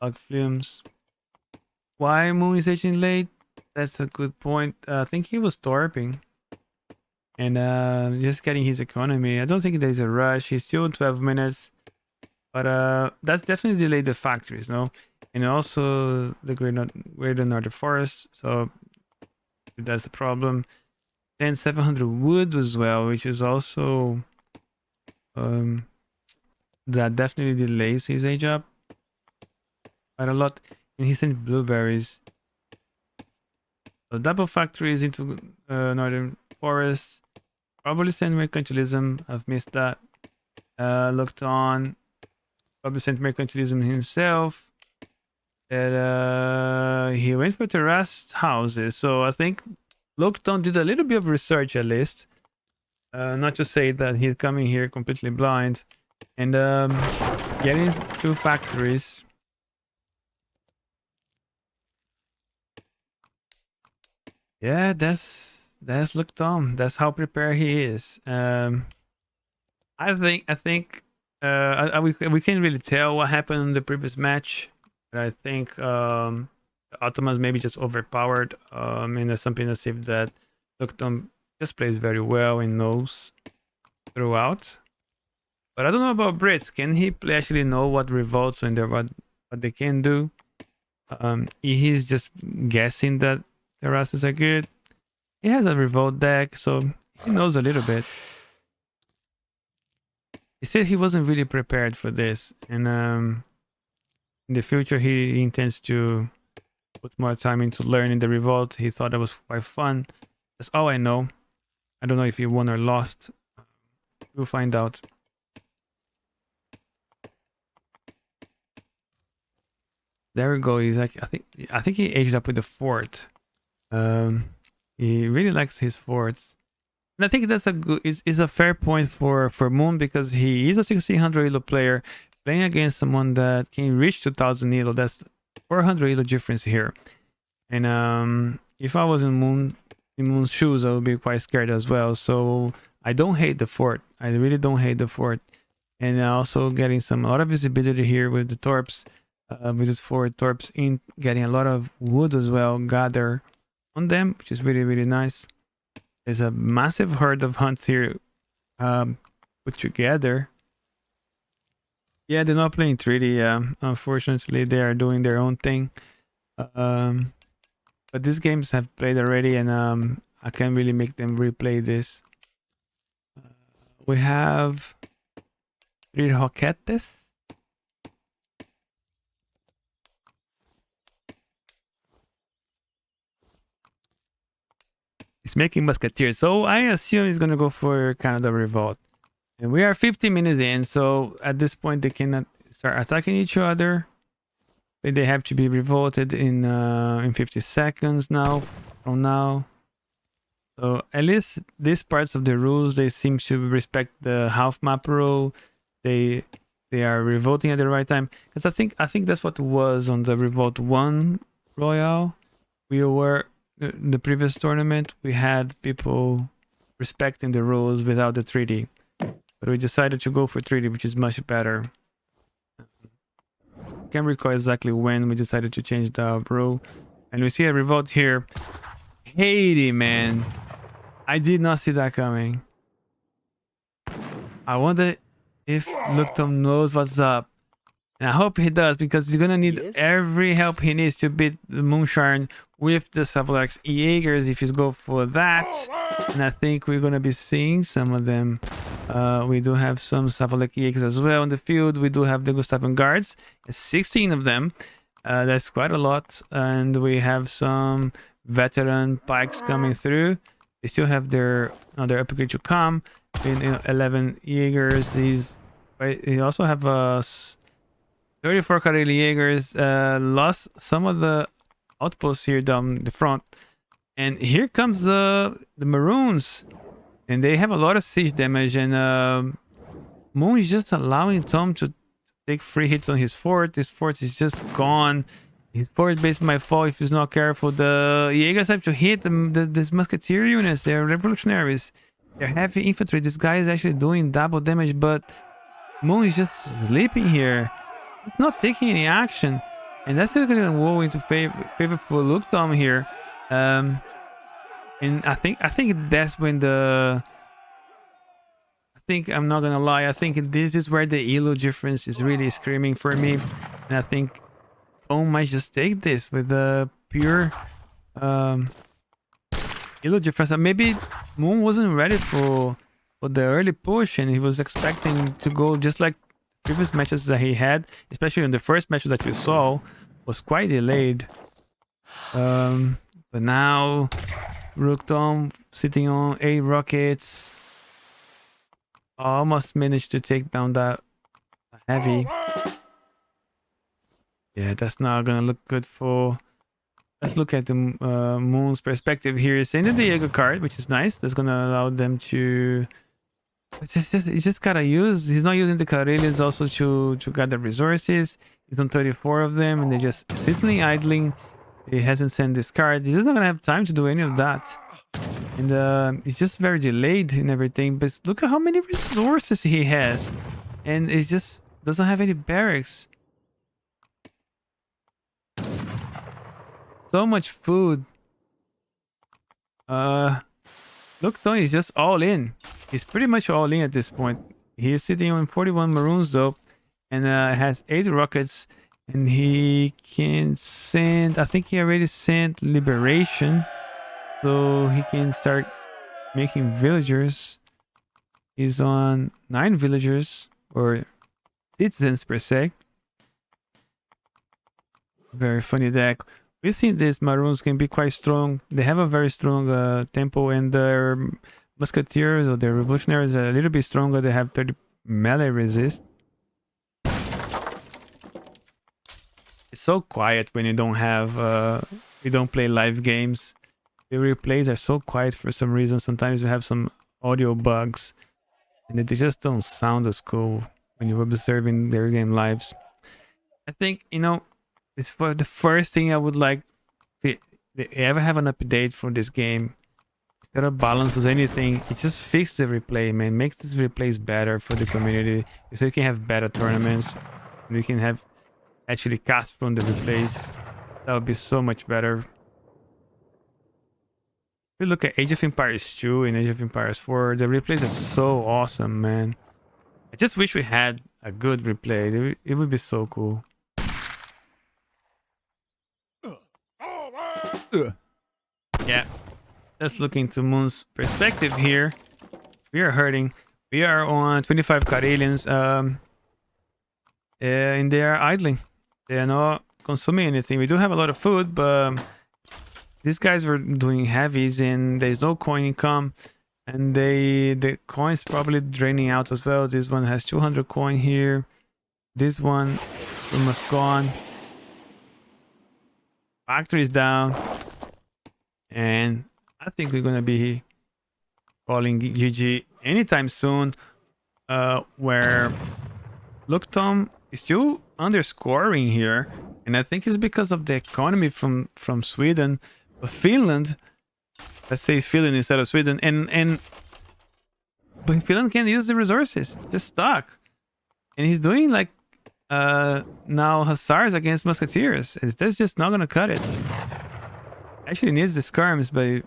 Log films. Why Moon is aging late? That's a good point. I think he was torping and just getting his economy. I don't think there's a rush. He's still 12 minutes, but that's definitely delayed the factories, no? And also the greater northern forest. So that's the problem. Then 700 wood as well, which is also that definitely delays his age up quite a lot. And he sent blueberries. So double factories into northern forest. Probably sent mercantilism. I've missed that. Looked on. Probably sent mercantilism himself. That he went for terraced houses. So I think looked on did a little bit of research at least. Not to say that he's coming here completely blind. And getting 2 factories. Yeah, that's looked on. That's how prepared he is. I think we can't really tell what happened in the previous match, but I think the Ottomans maybe just overpowered. And there's something as if that looked on just plays very well and knows throughout. But I don't know about Brits. Can he actually know what revolts and what they can do? He's just guessing that the Rastas are good. He has a revolt deck, so he knows a little bit. He said he wasn't really prepared for this, and in the future he intends to put more time into learning the revolt. He thought that was quite fun. That's all I know. I don't know if he won or lost. We'll find out. There we go. He's like, I think he aged up with the fort. He really likes his forts. And I think that's a good is a fair point for Moon, because he is a 1600 elo player playing against someone that can reach 2000 elo. That's 400 elo difference here. And if I was in Moon's shoes, I would be quite scared as well. So I don't hate the fort. I really don't hate the fort. And also getting a lot of visibility here with the torps, with his 4 torps in, getting a lot of wood as well gather on them, which is really, really nice. There's a massive herd of hunts here put together. Yeah, they're not playing 3D. Unfortunately, they are doing their own thing. But these games have played already, and I can't really make them replay this. We have 3 roquetes. He's making musketeers, so I assume he's gonna go for Canada Revolt. And we are 50 minutes in, so at this point they cannot start attacking each other. But they have to be revolted in 50 seconds now. From now, so at least these parts of the rules, they seem to respect the half map rule. They are revolting at the right time, because I think that's what it was on the Revolt 1 Royale. We were the previous tournament, we had people respecting the rules without the 3D, but we decided to go for 3D, which is much better. Can't recall exactly when we decided to change the rule. And we see a revolt here. Haiti, man, I did not see that coming. I wonder if Luktom knows what's up. And I hope he does, because he's gonna need every help he needs to beat the Moonshine with the Savolax Jaegers if he's go for that. And I think we're gonna be seeing some of them. We do have some Savolax Jaegers as well in the field. We do have the Gustavan Guards, 16 of them. That's quite a lot. And we have some veteran pikes coming through. They still have their upgrade to come. 11 Jaegers. They also have 34 Kareli Jaegers. Lost some of the outposts here down the front. And here comes the Maroons. And they have a lot of siege damage. And Moon is just allowing Tom to take free hits on his fort. This fort is just gone. His forward base might fall if he's not careful. The Jaegers have to hit this musketeer units. They're revolutionaries. They're heavy infantry. This guy is actually doing double damage, but Moon is just sleeping here. He's not taking any action. And that's going to go into favor for Luktom here. And I think that's when the... I think, I'm not gonna lie, I think this is where the elo difference is really screaming for me. And I think Bone might just take this with the pure elo difference. And maybe Moon wasn't ready for the early push, and he was expecting to go just like previous matches that he had, especially in the first match that we saw, was quite delayed. But now Rooktom sitting on 8 rockets, almost managed to take down that heavy. Yeah, that's not gonna look good for... Let's look at the Moon's perspective here. He's sending the Jaeger card, which is nice. That's gonna allow them to... He just gotta use... He's not using the Karelians also to gather resources. He's on 34 of them, and they're just sitting idling. He hasn't sent this card. He's not gonna have time to do any of that. And it's just very delayed in everything. But look at how many resources he has. And it just doesn't have any barracks. So much food. Look, Tony is just all in. He's pretty much all in at this point. He is sitting on 41 maroons though. And has 8 rockets. And he can send... I think he already sent Liberation. So he can start making villagers. He's on 9 villagers. Or citizens per se. Very funny deck. We've seen these maroons can be quite strong. They have a very strong tempo, and their musketeers or their revolutionaries are a little bit stronger. They have 30 melee resist. It's so quiet when you don't have you don't play live games. The replays are so quiet for some reason. Sometimes you have some audio bugs, and they just don't sound as cool when you're observing their game lives. I think, you know, it's for the first thing I would like. If they ever have an update for this game, instead of balances anything, it just fixes the replay, man. Makes these replays better for the community, so you can have better tournaments. And you can have actually cast from the replays. That would be so much better. If you look at Age of Empires 2 and Age of Empires 4, the replays are so awesome, man. I just wish we had a good replay. It would be so cool. Yeah, let's look into Moon's perspective here. We are hurting. We are on 25 Karelians, and they are idling. They are not consuming anything. We do have a lot of food, but these guys were doing heavies, and there's no coin income, and the coin's probably draining out as well. This one has 200 coin here. This one almost gone. Factory is down. And I think we're gonna be calling GG anytime soon. Where Luktom is still underscoring here, and I think it's because of the economy from Sweden, but Finland. Let's say Finland instead of Sweden, but Finland can't use the resources. Just stuck, and he's doing like now hussars against musketeers. That's just not gonna cut it. Actually needs the skirms, but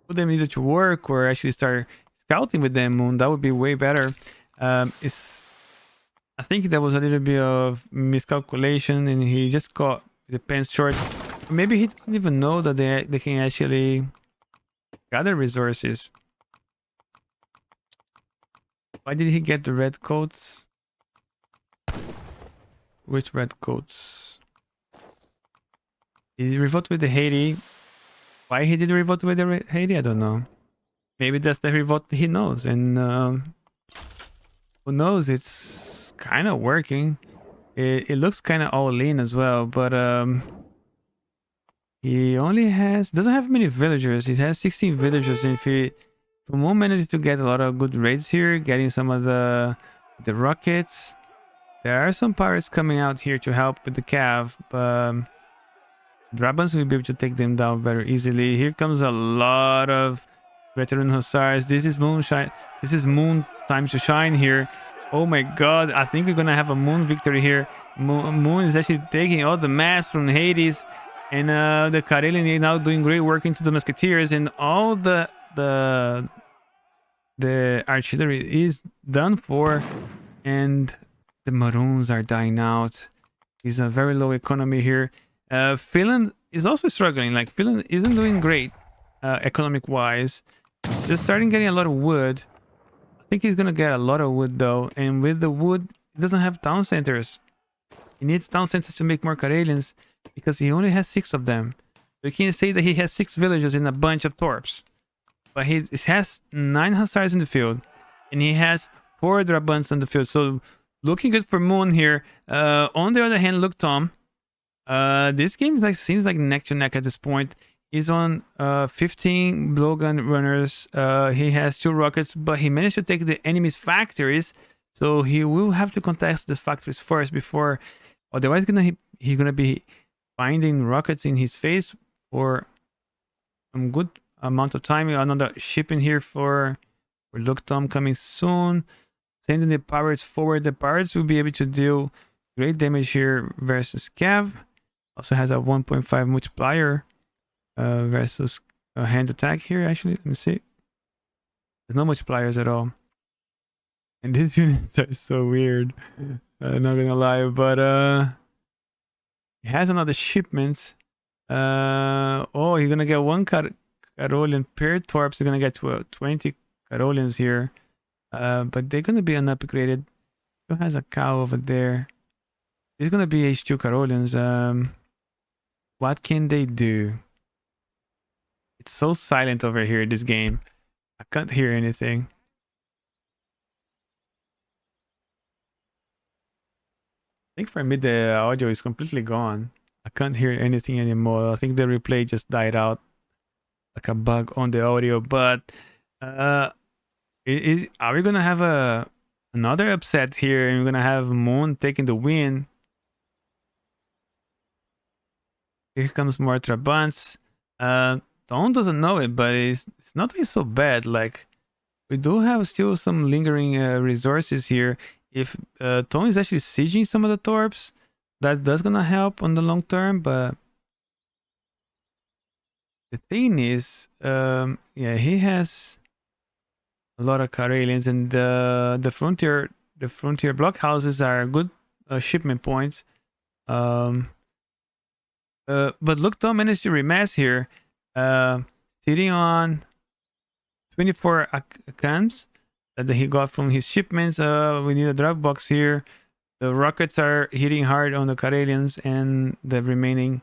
put them either to work or actually start scouting with them. Moon, that would be way better. I think there was a little bit of miscalculation, and he just got the pants short. Maybe he doesn't even know that they can actually gather resources. Why did he get the red coats? Which red coats? He revolt with the Haiti. Why he did revolt with the Haiti, I don't know. Maybe that's the revolt he knows, and who knows? It's kind of working. It looks kind of all in as well, but he only doesn't have many villagers. He has 16 villagers. And if he Moon managed to get a lot of good raids here, getting some of the rockets. There are some pirates coming out here to help with the cav, but Drabans will be able to take them down very easily. Here comes a lot of veteran hussars. This is moonshine. This is moon time to shine here. Oh my god, I think we're gonna have a moon victory here. Moon is actually taking all the mass from Hades, and the Karelian is now doing great work into the musketeers, and all the artillery is done for, and the Maroons are dying out. It's a very low economy here. Finland is also struggling. Like, Finland isn't doing great economic wise. It's just starting getting a lot of wood. I think he's gonna get a lot of wood though, and with the wood, he doesn't have town centers. He needs town centers to make more Karelians because he only has 6 of them. We can say that he has 6 villages and a bunch of torps, but he has 9 hussars in the field, and he has 4 drabants in the field. So looking good for Moon here. On the other hand, look, Tom. This game seems like neck to neck at this point. He's on 15 blowgun runners. He has 2 rockets, but he managed to take the enemy's factories. So he will have to contest the factories first before, otherwise he's gonna be finding rockets in his face for some good amount of time. Another ship in here for Look Tom coming soon. Sending the pirates forward. The pirates will be able to deal great damage here versus Cav. Also has a 1.5 multiplier versus a hand attack here. Actually, let me see. There's no multipliers at all. And these units are so weird. Not gonna lie, but he has another shipment. Oh, he's gonna get 1 Karolian per torps. He's gonna get 20 Karolians here. But they're gonna be unupgraded. Who has a cow over there? It's gonna be H2 Karolians. What can they do? It's so silent over here, this game. I can't hear anything. I think for me the audio is completely gone. I can't hear anything anymore. I think the replay just died out like a bug on the audio. But are we gonna have another upset here, and we're gonna have Moon taking the win? Here comes more Trabants. Dawn doesn't know it, but it's not really so bad. Like, we do have still some lingering resources here. If Tom is actually sieging some of the torps, that's gonna help on the long term. But the thing is, yeah, he has a lot of Karelians, and the frontier blockhouses are good shipment points. But look, Tom managed to remass here, sitting on 24 accounts that he got from his shipments. We need a drop box here. The rockets are hitting hard on the Karelians and the remaining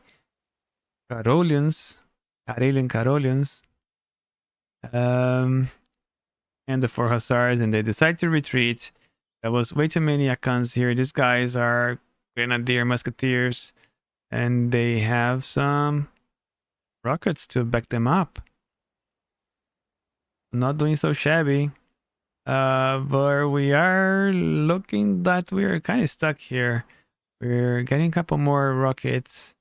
Karelians. And the 4 hussars, and they decide to retreat. There was way too many accounts here. These guys are grenadier musketeers, and they have some rockets to back them up. Not doing so shabby. But we are looking that we're kind of stuck here. We're getting a couple more rockets.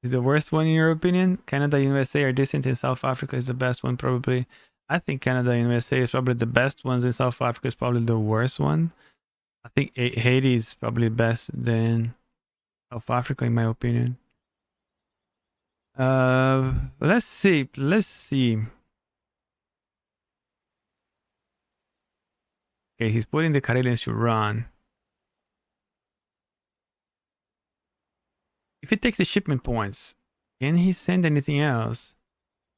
Is the worst one in your opinion? Canada, USA are decent, in South Africa is the best one probably. I think Canada and USA is probably the best ones, in South Africa is probably the worst one. I think Haiti is probably best than South Africa in my opinion. Let's see. Okay, he's putting the Karelians to run. If he takes the shipment points, can he send anything else?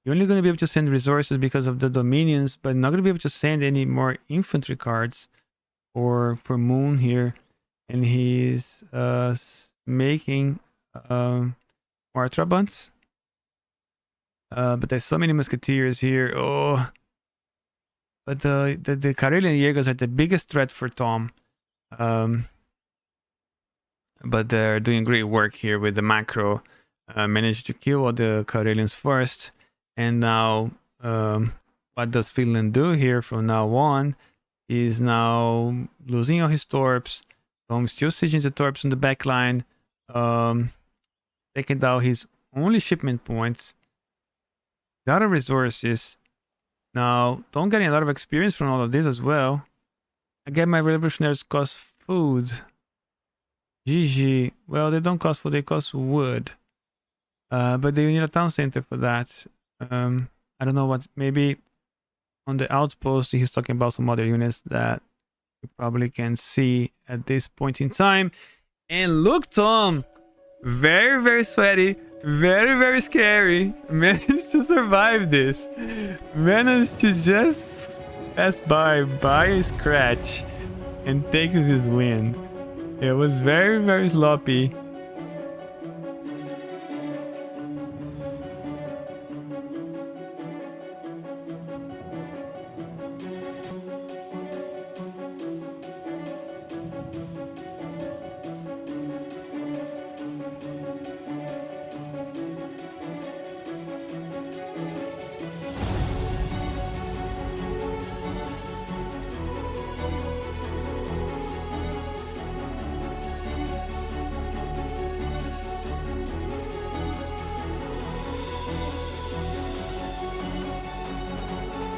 You're only going to be able to send resources because of the dominions, but not going to be able to send any more infantry cards or for Moon here. And he's making more Trabants. But there's so many musketeers here. Oh. But the Karelian Jaegers are the biggest threat for Tom. But they're doing great work here with the macro. Managed to kill all the Karelians first. And now, what does Finland do here from now on? Is now losing all his torps. Tom still sieging the torps on the back line. Taking down his only shipment points. Got of resources. Now, don't get a lot of experience from all of this as well. I get my revolutionaries cost food. GG. Well, they don't cost food, they cost wood. But they need a town center for that. I don't know what, maybe on the outpost he's talking about some other units that you probably can see at this point in time. And look, Tom, very, very sweaty, very, very scary. Managed to survive this. Managed to just pass by a scratch and takes his win. It was very, very sloppy.